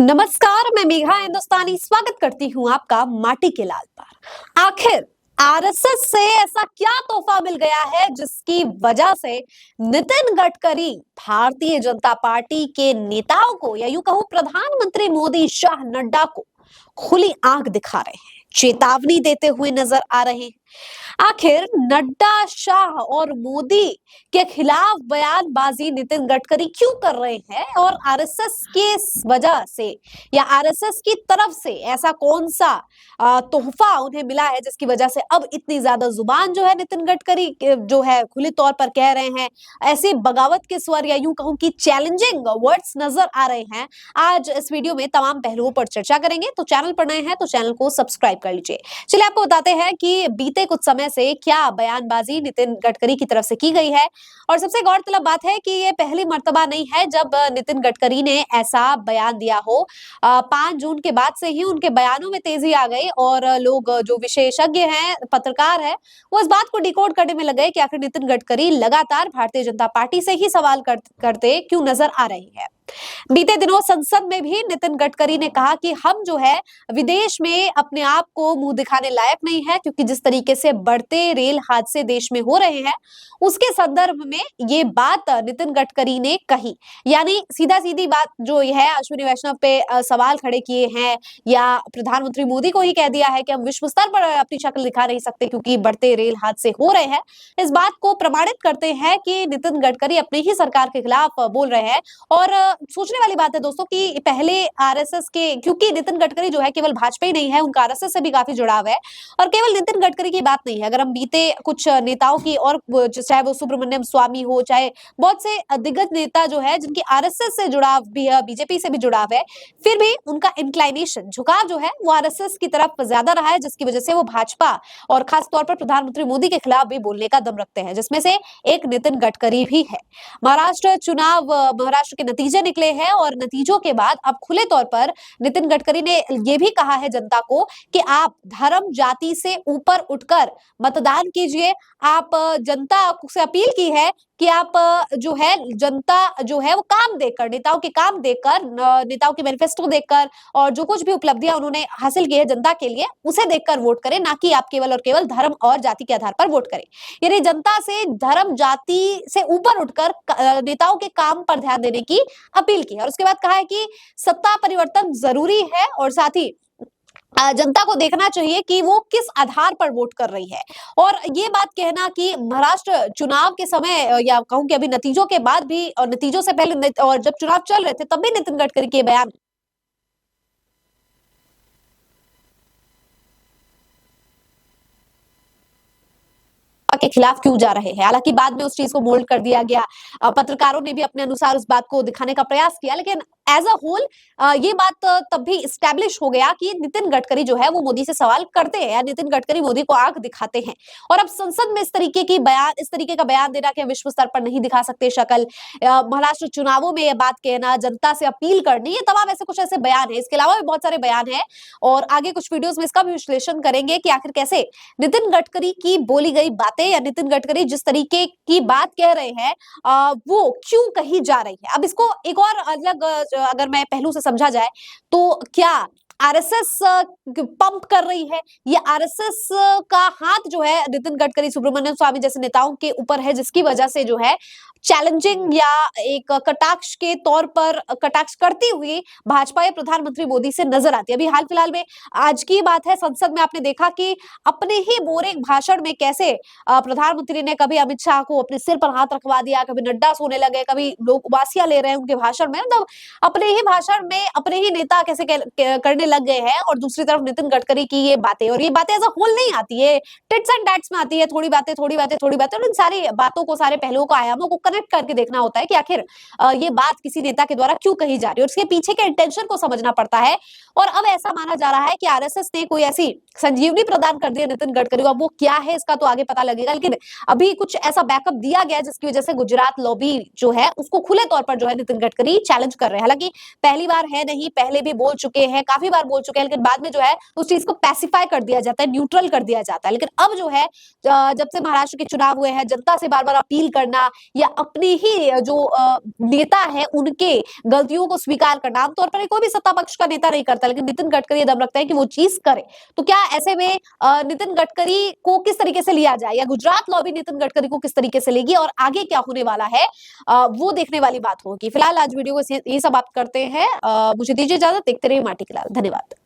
नमस्कार, मैं मेघा हिंदुस्तानी स्वागत करती हूँ आपका माटी के लाल पर। आखिर आरएसएस से ऐसा क्या तोहफा मिल गया है जिसकी वजह से नितिन गडकरी भारतीय जनता पार्टी के नेताओं को या यूं कहूं प्रधानमंत्री मोदी शाह नड्डा को खुली आंख दिखा रहे हैं, चेतावनी देते हुए नजर आ रहे हैं। आखिर नड्डा, शाह और मोदी के खिलाफ बयानबाजी नितिन गडकरी क्यों कर रहे हैं और आरएसएस की इस वजह से या आरएसएस की तरफ से ऐसा कौन सा तोहफा उन्हें मिला है जिसकी वजह से अब इतनी ज्यादा जुबान जो है नितिन गडकरी जो है खुले तौर पर कह रहे हैं, ऐसे बगावत के स्वर या यूं कहूं कि चैलेंजिंग वर्ड्स नजर आ रहे हैं। आज इस वीडियो में तमाम पहलुओं पर चर्चा करेंगे, तो चैनल पर नए हैं तो चैनल को सब्सक्राइब कर लीजिए। चलिए आपको बताते हैं कि बीते कुछ समय से क्या बयानबाजी नितिन गडकरी की तरफ से की गई है। और सबसे गौरतलब बात है कि ये पहली मर्तबा नहीं है जब नितिन गडकरी ने ऐसा बयान दिया हो। 5 जून के बाद से ही उनके बयानों में तेजी आ गई और लोग जो विशेषज्ञ हैं, पत्रकार हैं, वो इस बात को डिकोड करने में लग गए कि आखिर नितिन गडकरी लगातार भारतीय जनता पार्टी से ही सवाल करते क्यों नजर आ रही है। बीते दिनों संसद में भी नितिन गडकरी ने कहा कि हम जो है विदेश में अपने आप को मुंह दिखाने लायक नहीं है, क्योंकि जिस तरीके से बढ़ते रेल हादसे देश में हो रहे हैं उसके संदर्भ में ये बात नितिन गडकरी ने कही। यानी सीधा सीधी बात जो है अश्विनी वैष्णव पे सवाल खड़े किए हैं या प्रधानमंत्री मोदी को ही कह दिया है कि हम विश्व स्तर पर अपनी शक्ल दिखा नहीं सकते क्योंकि बढ़ते रेल हादसे हो रहे हैं। इस बात को प्रमाणित करते हैं कि नितिन गडकरी अपनी ही सरकार के खिलाफ बोल रहे हैं। और सोचने वाली बात है दोस्तों कि पहले आरएसएस के, क्योंकि नितिन गडकरी जो है केवल भाजपा ही नहीं है, उनका आरएसएस से भी काफी जुड़ाव है। और केवल नितिन गडकरी की बात नहीं है, अगर हम बीते कुछ नेताओं की और चाहे वो सुब्रमण्यम स्वामी हो, चाहे बहुत से दिग्गज नेता जो है जिनकी आरएसएस से जुड़ाव भी है, बीजेपी से भी जुड़ाव है, फिर भी उनका इंक्लाइनेशन, झुकाव जो है वो आरएसएस की तरफ ज्यादा रहा है, जिसकी वजह से वो भाजपा और खास तौर पर प्रधानमंत्री मोदी के खिलाफ भी बोलने का दम रखते हैं, जिसमें से एक नितिन गडकरी भी है। महाराष्ट्र के नतीजे निकले हैं और नतीजों के बाद अब खुले तौर पर नितिन गडकरी ने यह भी कहा है जनता को कि आप धर्म जाति से ऊपर उठकर मतदान कीजिए। आप जनता से अपील की है कि आप जो है जनता जो है वो काम देखकर, नेताओं के काम देखकर, नेताओं के मैनिफेस्टो देखकर और जो कुछ भी उपलब्धियां उन्होंने हासिल की है जनता के लिए उसे देखकर वोट करें, ना कि आप केवल और केवल धर्म और जाति के आधार पर वोट करें। यानी जनता से धर्म जाति से ऊपर उठकर नेताओं के काम पर ध्यान देने की अपील की है। और उसके बाद कहा है कि सत्ता परिवर्तन जरूरी है और साथ ही जनता को देखना चाहिए कि वो किस आधार पर वोट कर रही है। और ये बात कहना कि महाराष्ट्र चुनाव के समय या कहूं कि अभी नतीजों के बाद भी और नतीजों से पहले और जब चुनाव चल रहे थे तब भी नितिन गडकरी के बयान के खिलाफ क्यों जा रहे हैं। हालांकि बाद में उस चीज को मोल्ड कर दिया गया, पत्रकारों ने भी अपने अनुसार उस बात को दिखाने का प्रयास किया, लेकिन एज अ होल ये बात तब भी स्टैब्लिश हो गया कि नितिन गडकरी जो है वो मोदी से सवाल करते हैं या नितिन गडकरी मोदी को आंख दिखाते हैं। और अब संसद में इस तरीके का बयान देना कि हम विश्व स्तर पर नहीं दिखा सकते शक्ल, महाराष्ट्र चुनावों में ये बात कहना, जनता से अपील करनी, ये तमाम ऐसे कुछ ऐसे बयान है। इसके अलावा भी बहुत सारे बयान है और आगे कुछ वीडियोस में इसका भी विश्लेषण करेंगे कि आखिर कैसे नितिन गडकरी की बोली गई बातें या नितिन गडकरी जिस तरीके की बात कह रहे हैं वो क्यों कही जा रही है। अब इसको एक और अलग अगर मैं पहलू से समझा जाए तो क्या आरएसएस पंप कर रही है, ये आरएसएस का हाथ जो है नितिन गडकरी, सुब्रमण्यम स्वामी जैसे नेताओं के ऊपर है, जिसकी वजह से जो है चैलेंजिंग या एक कटाक्ष के तौर पर कटाक्ष करती हुई भाजपा या प्रधानमंत्री मोदी से नजर आती है। अभी हाल फिलहाल में आज की बात है, संसद में आपने देखा कि अपने ही बोरिंग भाषण में कैसे प्रधानमंत्री ने कभी अमित शाह को अपने सिर पर हाथ रखवा दिया, कभी नड्डा सोने लगे, कभी लोग उबासियां ले रहे हैं उनके भाषण में, मतलब अपने ही भाषण में अपने ही नेता कैसे करने लग गए हैं। और दूसरी तरफ नितिन गडकरी की ये बातें, और ये बातें एज अ होल नहीं आती है, टिट्स एंड डैट्स में आती है, थोड़ी बातें थोड़ी बातें थोड़ी बातें, और इन सारी बातों को, सारे पहलुओं को, आयामों को कनेक्ट करके देखना होता है कि आखिर ये बात किसी नेता के द्वारा क्यों कही जा रही है और उसके पीछे के इंटेंशन को समझना पड़ता है। और अब ऐसा माना जा रहा है कि आरएसएस ने कोई ऐसी संजीवनी प्रदान कर दी है नितिन गडकरी को, अब वो क्या है इसका तो आगे पता लगेगा, लेकिन अभी कुछ ऐसा बैकअप दिया गया जिसकी वजह से गुजरात लॉबी जो है उसको खुले तौर पर जो है नितिन गडकरी चैलेंज कर रहे हैं। हालांकि पहली बार है नहीं, पहले भी बोल चुके हैं, काफी बार बोल चुके हैं, लेकिन बाद में जो है उस चीज को पैसिफाई कर दिया जाता है, न्यूट्रल कर दिया जाता है। लेकिन अब जो है जब से महाराष्ट्र के चुनाव हुए हैं, जनता से बार बार अपील करना या अपनी ही जो नेता है उनके गलतियों को स्वीकार करना, आमतौर पर कोई भी सत्ता पक्ष का नेता नहीं करता, लेकिन नितिन गडकरी ये दम रखता है कि वो चीज करे। तो क्या ऐसे में नितिन गडकरी को किस तरीके से लिया जाए, या गुजरात लॉबी नितिन गडकरी को किस तरीके से लेगी और आगे क्या होने वाला है, वो देखने वाली बात होगी। फिलहाल आज वीडियो को यही समाप्त करते हैं। मुझे दीजिए इजाजत, देखते रहिए माटी के लाल। धन्यवाद।